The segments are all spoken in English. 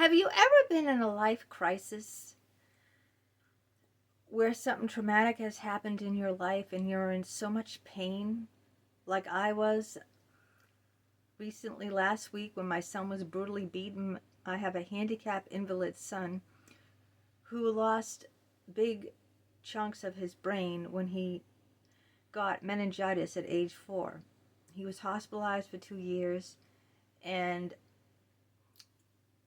Have you ever been in a life crisis where something traumatic has happened in your life and you're in so much pain? Like I was recently last week when my son was brutally beaten. I have a handicapped invalid son who lost big chunks of his brain when he got meningitis at age 4. He was hospitalized for 2 years, and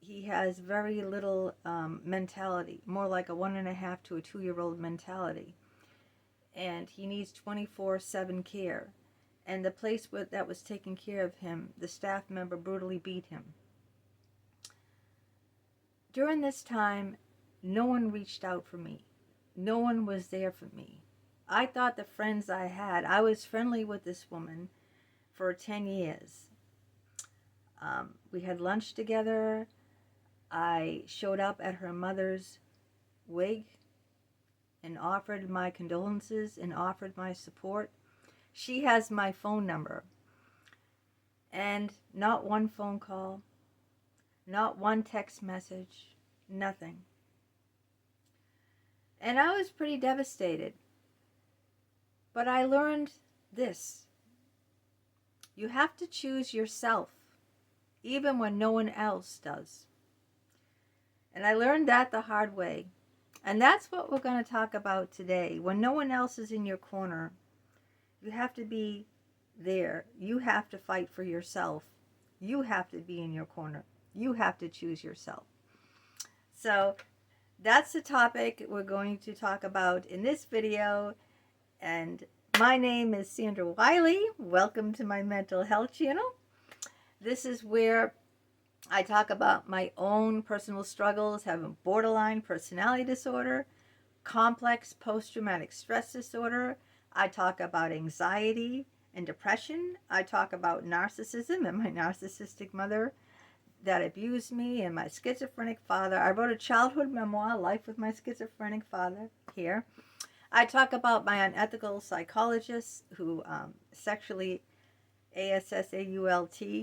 he has very little mentality, more like a 1.5 to a 2-year-old mentality. And he needs 24/7 care. And the place that was taking care of him, the staff member brutally beat him. During this time, no one reached out for me. No one was there for me. I thought the friends I had, I was friendly with this woman for 10 years. We had lunch together. I showed up at her mother's wake and offered my condolences and offered my support. She has my phone number. And not one phone call, not one text message, nothing. And I was pretty devastated. But I learned this. You have to choose yourself, even when no one else does. And I learned that the hard way. And that's what we're going to talk about today. When no one else is in your corner, you have to be there. You have to fight for yourself. You have to be in your corner. You have to choose yourself. So that's the topic we're going to talk about in this video. And my name is Sandra Wyllie. Welcome to my mental health channel. This is where I talk about my own personal struggles, having borderline personality disorder, complex post-traumatic stress disorder. I talk about anxiety and depression. I talk about narcissism and my narcissistic mother that abused me and my schizophrenic father. I wrote a childhood memoir, Life with My Schizophrenic Father, here. I talk about my unethical psychologist who sexually assaulted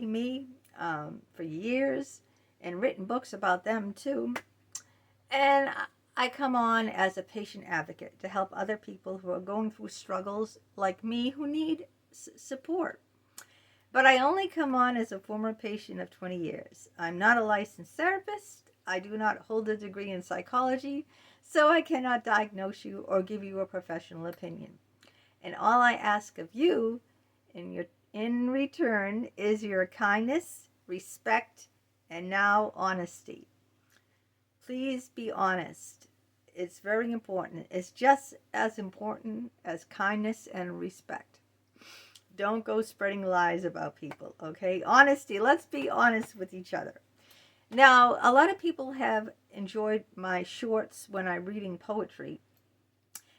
me for years, and written books about them too. And I come on as a patient advocate to help other people who are going through struggles like me who need support. But I only come on as a former patient of 20 years. I'm not a licensed therapist. I do not hold a degree in psychology, so I cannot diagnose you or give you a professional opinion. And all I ask of you in return is your kindness, respect, and now honesty. Please be honest. It's very important. It's just as important as kindness and respect. Don't go spreading lies about people, okay? Honesty. Let's be honest with each other. Now, a lot of people have enjoyed my shorts when I'm reading poetry.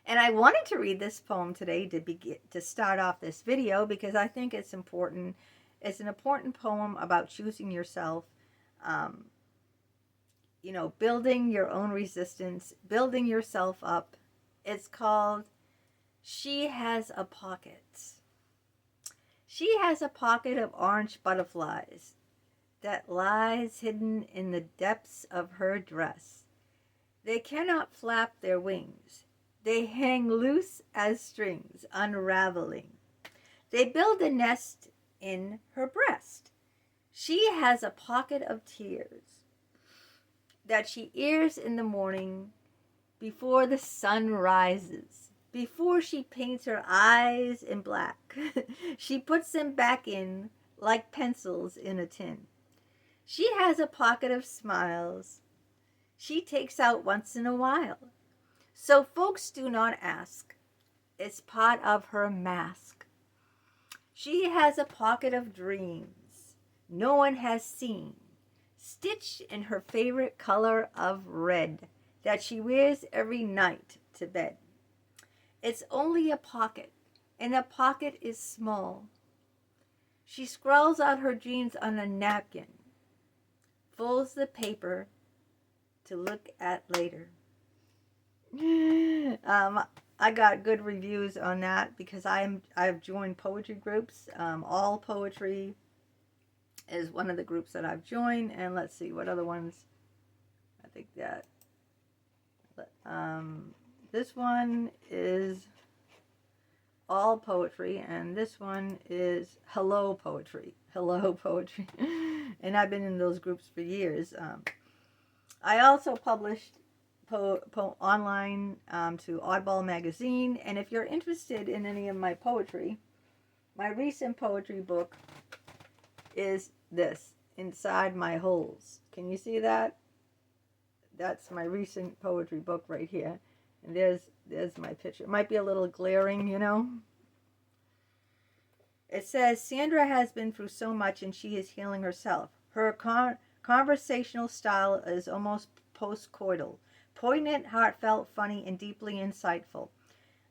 And I wanted to read this poem today to start off this video because I think it's important. It's an important poem about choosing yourself, building your own resistance, building yourself up. It's called She Has a Pocket. She has a pocket of orange butterflies that lies hidden in the depths of her dress. They cannot flap their wings. They hang loose as strings, unraveling. They build a nest in her breast. She has a pocket of tears that she ears in the morning before the sun rises. Before she paints her eyes in black, she puts them back in like pencils in a tin. She has a pocket of smiles she takes out once in a while. So folks do not ask. It's part of her mask. She has a pocket of dreams no one has seen, stitched in her favorite color of red that she wears every night to bed. It's only a pocket, and the pocket is small. She scrawls out her dreams on a napkin, folds the paper to look at later. I got good reviews on that because I've joined poetry groups. All Poetry is one of the groups that I've joined, and let's see what other ones. I think that this one is all poetry, and this one is hello poetry. Hello poetry. And I've been in those groups for years. I also published online to Oddball magazine, and if you're interested in any of my poetry, my recent poetry book is this, Inside My Holes. Can you see that? That's my recent poetry book right here. And there's my picture. It might be a little glaring, you know. It says, Sandra has been through so much and she is healing herself. Her conversational style is almost post-coital. Poignant, heartfelt, funny, and deeply insightful.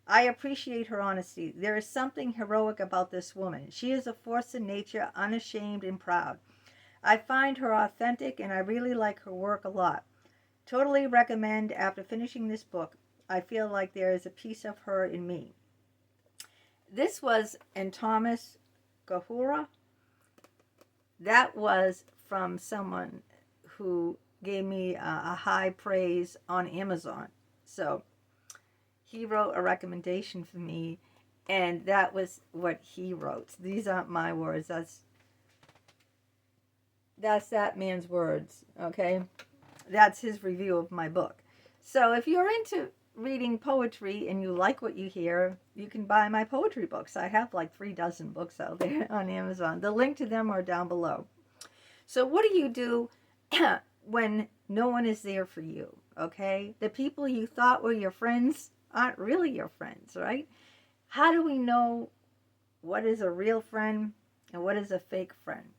I appreciate her honesty. There is something heroic about this woman. She is a force in nature, unashamed and proud. I find her authentic and I really like her work a lot. Totally recommend. After finishing this book, I feel like there is a piece of her in me. This was in 𝗤𝗵𝗂 𝗂𝗂𝗃. That was from someone who gave me a high praise on Amazon. So he wrote a recommendation for me, and that was what he wrote. These aren't my words. That's that man's words, okay? That's his review of my book. So if you're into reading poetry and you like what you hear, you can buy my poetry books. I have like 36 books out there on Amazon. The link to them are down below. So what do you do when no one is there for you, okay? The people you thought were your friends aren't really your friends, right? How do we know what is a real friend and what is a fake friend?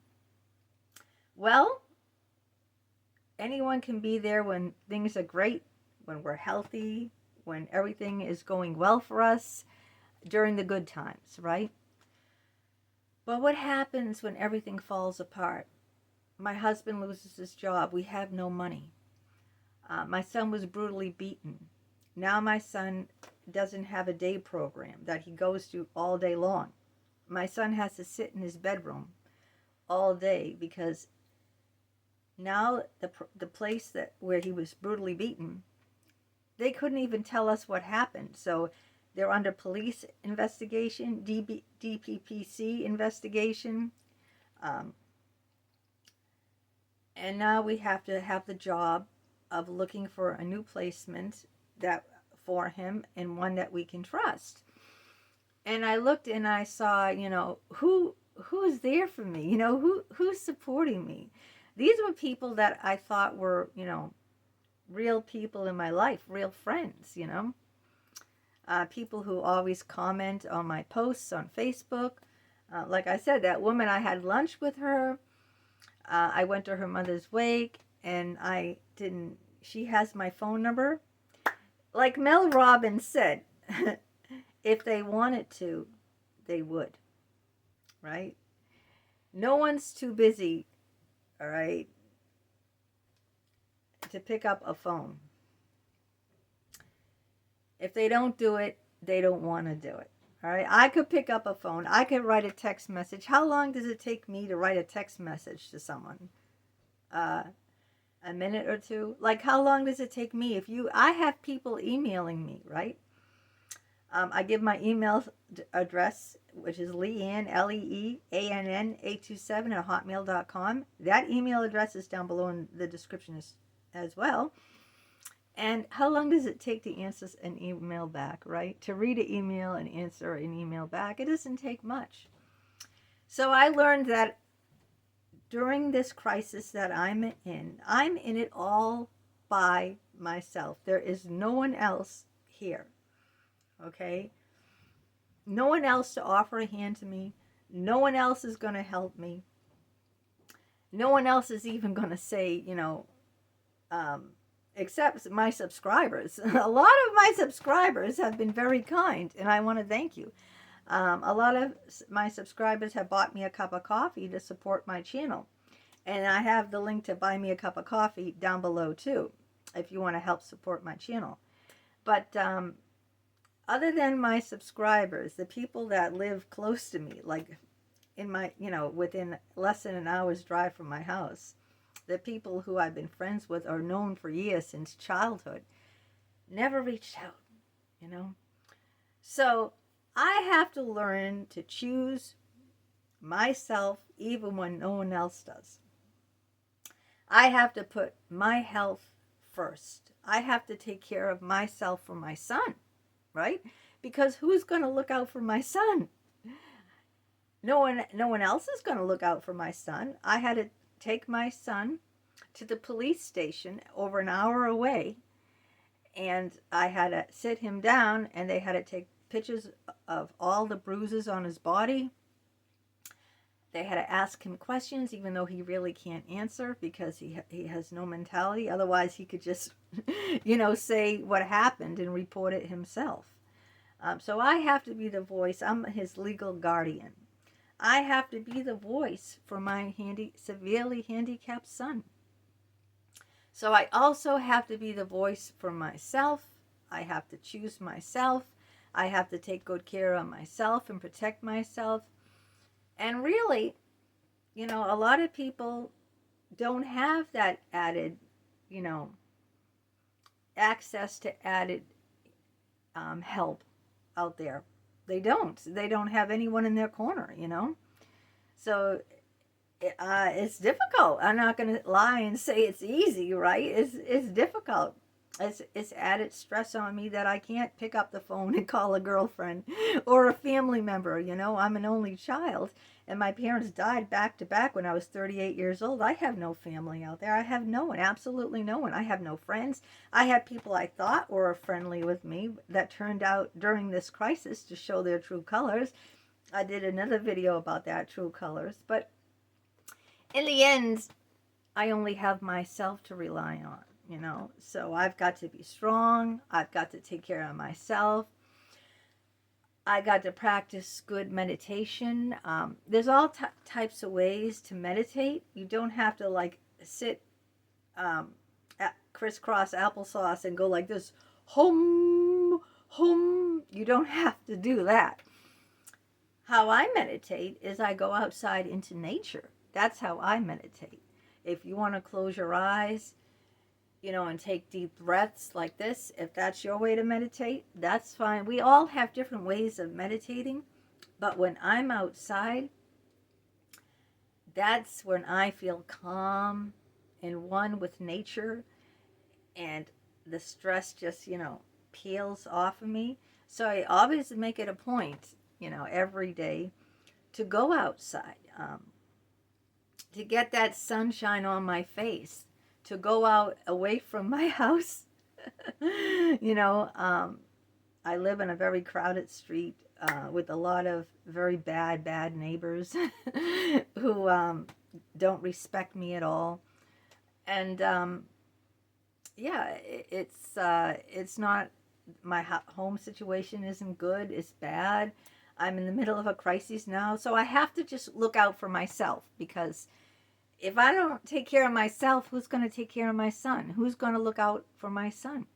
Well, anyone can be there when things are great, when we're healthy, when everything is going well for us, during the good times, right? But what happens when everything falls apart? My husband loses his job. We have no money. My son was brutally beaten. Now my son doesn't have a day program that he goes to all day long. My son has to sit in his bedroom all day because now the place where he was brutally beaten, they couldn't even tell us what happened. So they're under police investigation, DPPC investigation. And now we have to have the job of looking for a new placement for him, and one that we can trust. And I looked and I saw, you know, who's there for me? You know, who's supporting me? These were people that I thought were, you know, real people in my life, real friends, you know. People who always comment on my posts on Facebook. Like I said, that woman, I had lunch with her. I went to her mother's wake, and she has my phone number. Like Mel Robbins said, if they wanted to, they would, right? No one's too busy, all right, to pick up a phone. If they don't do it, they don't want to do it. All right, I could pick up a phone. I could write a text message. How long does it take me to write a text message to someone? A minute or two? Like, how long does it take me? I have people emailing me, right? I give my email address, which is Leanne, LEEANN827@hotmail.com. That email address is down below in the description as well. And how long does it take to answer an email back, right? To read an email and answer an email back, it doesn't take much. So I learned that during this crisis that I'm in it all by myself. There is no one else here, okay? No one else to offer a hand to me. No one else is going to help me. No one else is even going to say, you know, except my subscribers. A lot of my subscribers have been very kind, and I want to thank you. A lot of my subscribers have bought me a cup of coffee to support my channel. And I have the link to buy me a cup of coffee down below too, if you want to help support my channel. But other than my subscribers, the people that live close to me, like in my, you know, within less than an hour's drive from my house, the people who I've been friends with or known for years since childhood, never reached out, you know. So I have to learn to choose myself even when no one else does. I have to put my health first. I have to take care of myself for my son, right? Because who's going to look out for my son? No one else is going to look out for my son. I had to take my son to the police station over an hour away, and I had to sit him down, and they had to take pictures of all the bruises on his body. They had to ask him questions, even though he really can't answer because he has no mentality. Otherwise, he could just, say what happened and report it himself. So I have to be the voice. I'm his legal guardian. I have to be the voice for my severely handicapped son. So I also have to be the voice for myself. I have to choose myself. I have to take good care of myself and protect myself. And really, a lot of people don't have that added, access to added help out there. They don't have anyone in their corner, So it's difficult. I'm not going to lie and say it's easy, right? It's difficult. It's added stress on me that I can't pick up the phone and call a girlfriend or a family member. I'm an only child, and my parents died back to back when I was 38 years old. I have no family out there. I have no one, absolutely no one. I have no friends. I had people I thought were friendly with me that turned out during this crisis to show their true colors. I did another video about that, true colors. But in the end, I only have myself to rely on. So I've got to be strong. I've got to take care of myself. I got to practice good meditation. There's all types of ways to meditate. You don't have to sit crisscross applesauce and go like this, hum, hum. You don't have to do that. How I meditate is I go outside into nature. That's how I meditate. If you want to close your eyes, and take deep breaths like this, if that's your way to meditate, that's fine. We all have different ways of meditating, but when I'm outside, that's when I feel calm and one with nature, and the stress just, peels off of me. So I always make it a point, every day to go outside, to get that sunshine on my face, to go out away from my house. I live in a very crowded street with a lot of very bad neighbors who don't respect me at all. And it's not, my home situation isn't good, it's bad. I'm in the middle of a crisis now, so I have to just look out for myself, because if I don't take care of myself, who's going to take care of my son? Who's going to look out for my son?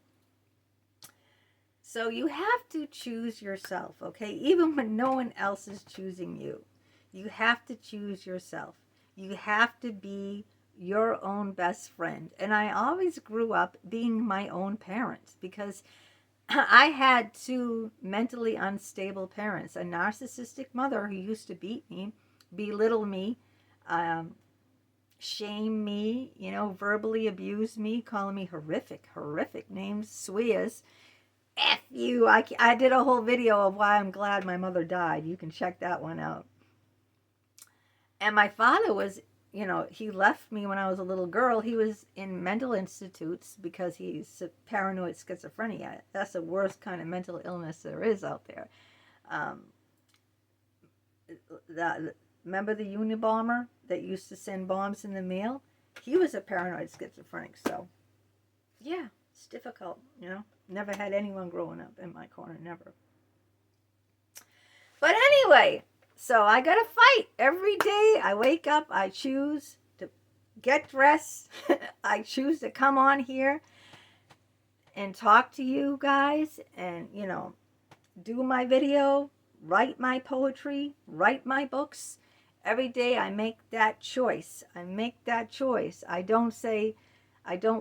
So you have to choose yourself, okay? Even when no one else is choosing you, you have to choose yourself. You have to be your own best friend. And I always grew up being my own parent, because I had two mentally unstable parents, a narcissistic mother who used to beat me, belittle me, shame me, verbally abuse me, calling me horrific names, swears. F you. I did a whole video of why I'm glad my mother died. You can check that one out. And my father was, he left me when I was a little girl. He was in mental institutes because he's paranoid schizophrenia. That's the worst kind of mental illness there is out there. Remember the Unabomber that used to send bombs in the mail? He was a paranoid schizophrenic. So, yeah, it's difficult, Never had anyone growing up in my corner, never. But anyway, so I got to fight every day. I wake up, I choose to get dressed. I choose to come on here and talk to you guys and, do my video, write my poetry, write my books. Every day I make that choice. I make that choice. I don't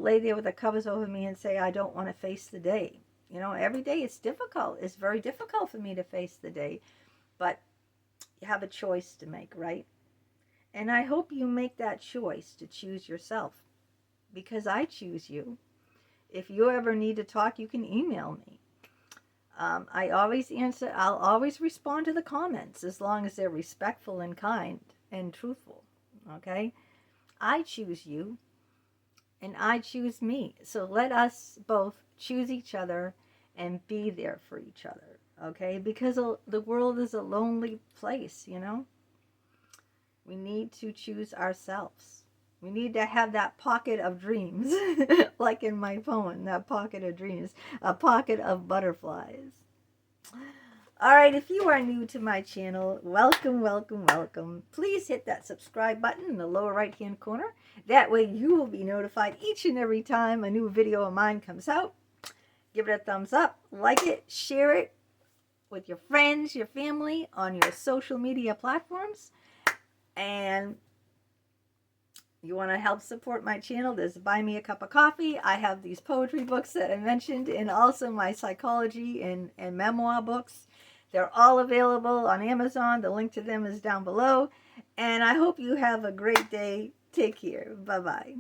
lay there with the covers over me and say, I don't want to face the day. You know, every day it's difficult. It's very difficult for me to face the day. But you have a choice to make, right? And I hope you make that choice to choose yourself, because I choose you. If you ever need to talk, you can email me. I always answer. I'll always respond to the comments as long as they're respectful and kind and truthful. Okay? I choose you, and I choose me. So let us both choose each other and be there for each other. Okay? Because the world is a lonely place, you know? We need to choose ourselves. We need to have that pocket of dreams, like in my poem, that pocket of dreams, a pocket of butterflies. All right, if you are new to my channel, welcome, welcome, welcome. Please hit that subscribe button in the lower right-hand corner. That way you will be notified each and every time a new video of mine comes out. Give it a thumbs up, like it, share it with your friends, your family, on your social media platforms. And you want to help support my channel, there's Buy Me a Cup of Coffee. I have these poetry books that I mentioned, and also my psychology and memoir books. They're all available on Amazon. The link to them is down below. And I hope you have a great day. Take care. Bye-bye.